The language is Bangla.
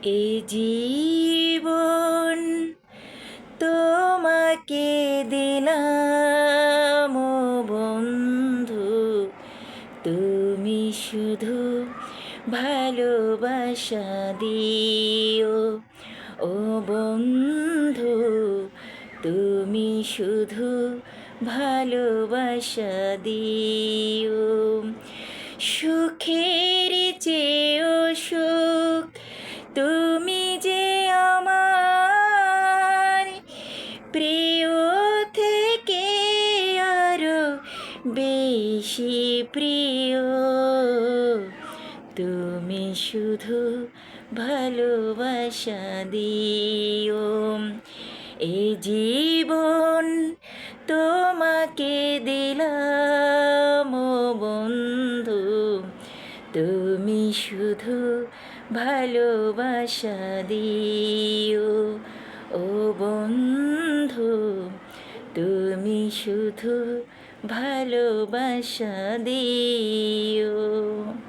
এ জীবন তোমাকে দিলাম ও বন্ধু, তুমি শুধু ভালোবাসা দিও। ও বন্ধু, তুমি শুধু ভালোবাসা দিও। সুখের চেয়েও সুখ তুমি যে আমার প্রিয় থেকে আরো বেশি প্রিয়। তুমি শুধু ভালোবাসা দিও। এ জীবন তোমাকে দিলাম ও বন্ধু, তুমি শুধু ভালোবাসা দিও। ও বন্ধু, তুমি শুধু ভালোবাসা দিও।